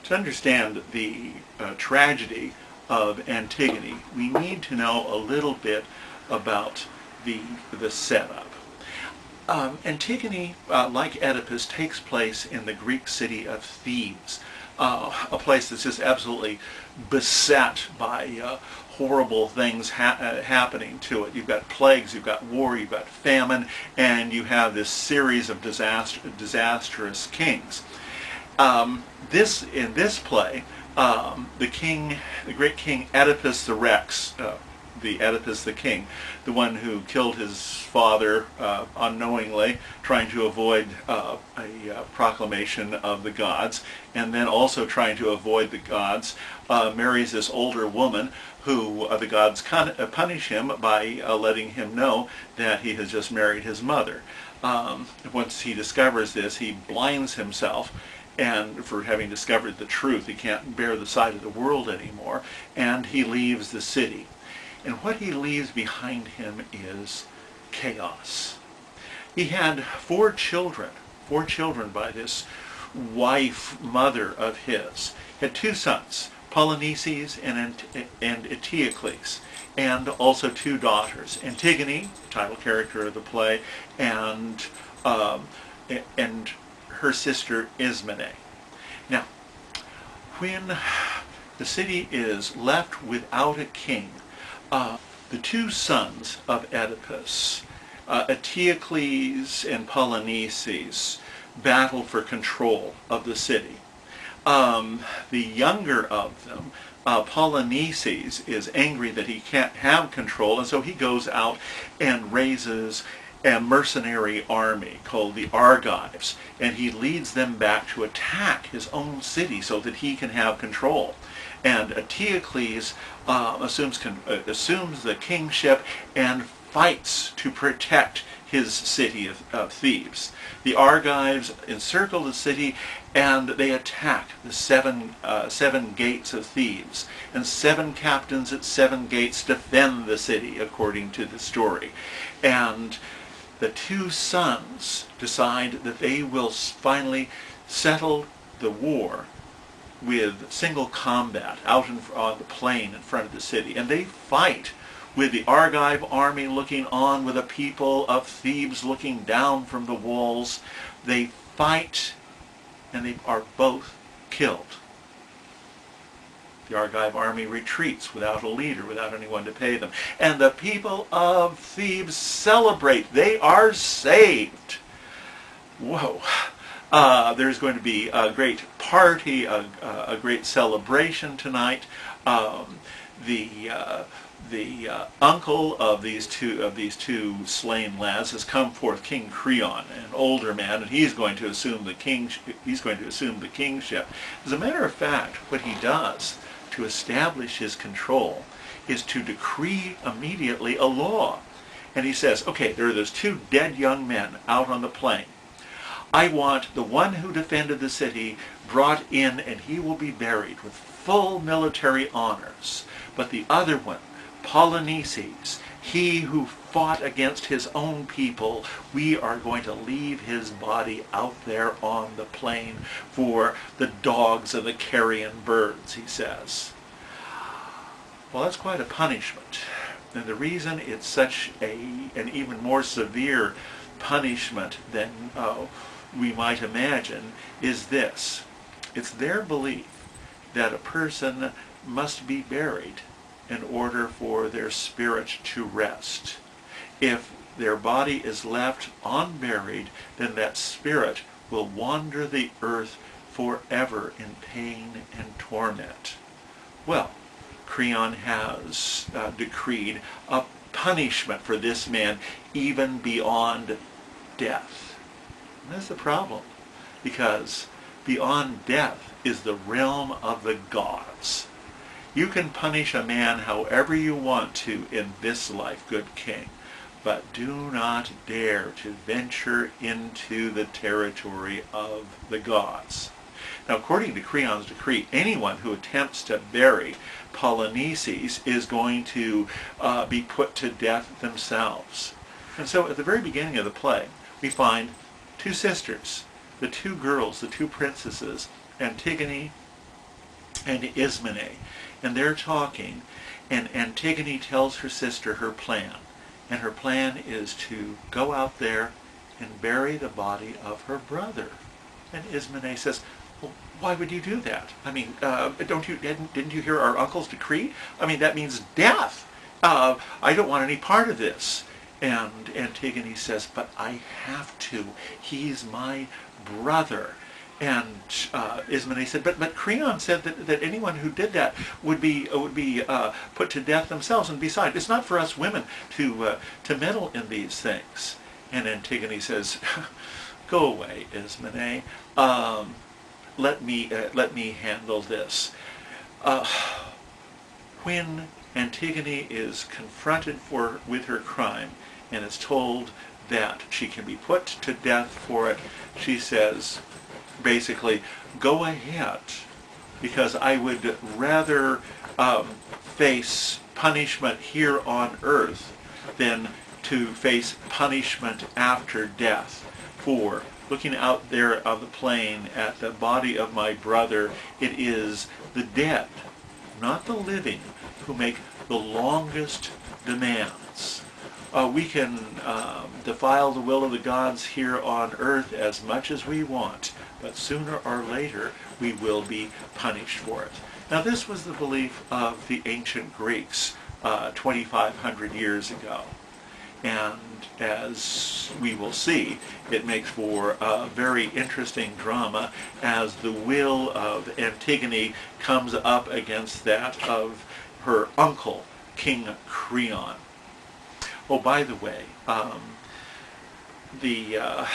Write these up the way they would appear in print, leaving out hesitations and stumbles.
To understand the tragedy of Antigone, we need to know a little bit about the setup. Antigone, like Oedipus, takes place in the Greek city of Thebes, a place that's just absolutely beset by horrible things happening to it. You've got plagues, you've got war, you've got famine, and you have this series of disastrous kings. In this play, the great king Oedipus the Rex, the Oedipus the king, the one who killed his father unknowingly, trying to avoid a proclamation of the gods, and then also trying to avoid the gods, marries this older woman who the gods punish him by letting him know that he has just married his mother. Once he discovers this, he blinds himself, and for having discovered the truth, he can't bear the sight of the world anymore, and he leaves the city. And what he leaves behind him is chaos. He had four children by this mother of his. He had two sons, Polynices and Eteocles, and also two daughters, Antigone, title character of the play, and her sister Ismene. Now, when the city is left without a king, the two sons of Oedipus, Eteocles and Polynices, battle for control of the city. The younger of them, Polynices, is angry that he can't have control, and so he goes out and raises a mercenary army called the Argives, and he leads them back to attack his own city so that he can have control. And Eteocles assumes the kingship and fights to protect his city of Thebes. The Argives encircle the city, and they attack the seven gates of Thebes. And 7 captains at 7 gates defend the city, according to the story. And the two sons decide that they will finally settle the war with single combat out on the plain in front of the city. And they fight with the Argive army looking on, with the people of Thebes looking down from the walls. They fight, and they are both killed. The Argive army retreats without a leader, without anyone to pay them. And the people of Thebes celebrate. They are saved. Whoa. There's going to be a great party, a great celebration tonight. The uncle of these two slain lads has come forth, King Creon, an older man, and he's going to assume the kingship. As a matter of fact, what he does to establish his control is to decree immediately a law. And he says, okay, there are those 2 dead young men out on the plain. I want the one who defended the city brought in, and he will be buried with full military honors. But the other one, Polynices, he who fought against his own people, we are going to leave his body out there on the plain for the dogs and the carrion birds, he says. Well, that's quite a punishment. And the reason it's such an even more severe punishment than we might imagine is this. It's their belief that a person must be buried in order for their spirit to rest. If their body is left unburied, then that spirit will wander the earth forever in pain and torment. Well, Creon has decreed a punishment for this man even beyond death. And that's the problem, because beyond death is the realm of the gods. You can punish a man however you want to in this life, good king, but do not dare to venture into the territory of the gods. Now, according to Creon's decree, anyone who attempts to bury Polynices is going to be put to death themselves. And so at the very beginning of the play, we find 2 sisters, the 2 girls, the 2 princesses, Antigone and Ismene, and they're talking, and Antigone tells her sister her plan, and her plan is to go out there and bury the body of her brother. And Ismene says, well, why would you do that? I mean, didn't you hear our uncle's decree? I mean, that means death. I don't want any part of this. And Antigone says, but I have to. He's my brother. And Ismene said, but Creon said that anyone who did that would be put to death themselves. And besides, it's not for us women to meddle in these things. And Antigone says, go away, Ismene. Let me handle this. When Antigone is confronted with her crime and is told that she can be put to death for it, she says, basically, go ahead, because I would rather face punishment here on earth than to face punishment after death. For looking out there on the plain at the body of my brother, it is the dead, not the living, who make the longest demands. We can defile the will of the gods here on earth as much as we want, but sooner or later we will be punished for it. Now, this was the belief of the ancient Greeks 2,500 years ago. And as we will see, it makes for a very interesting drama as the will of Antigone comes up against that of her uncle, King Creon. Oh, by the way, the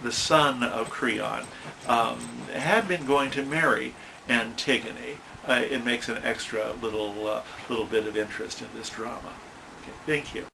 son of Creon had been going to marry Antigone. It makes an extra little bit of interest in this drama. Okay, thank you.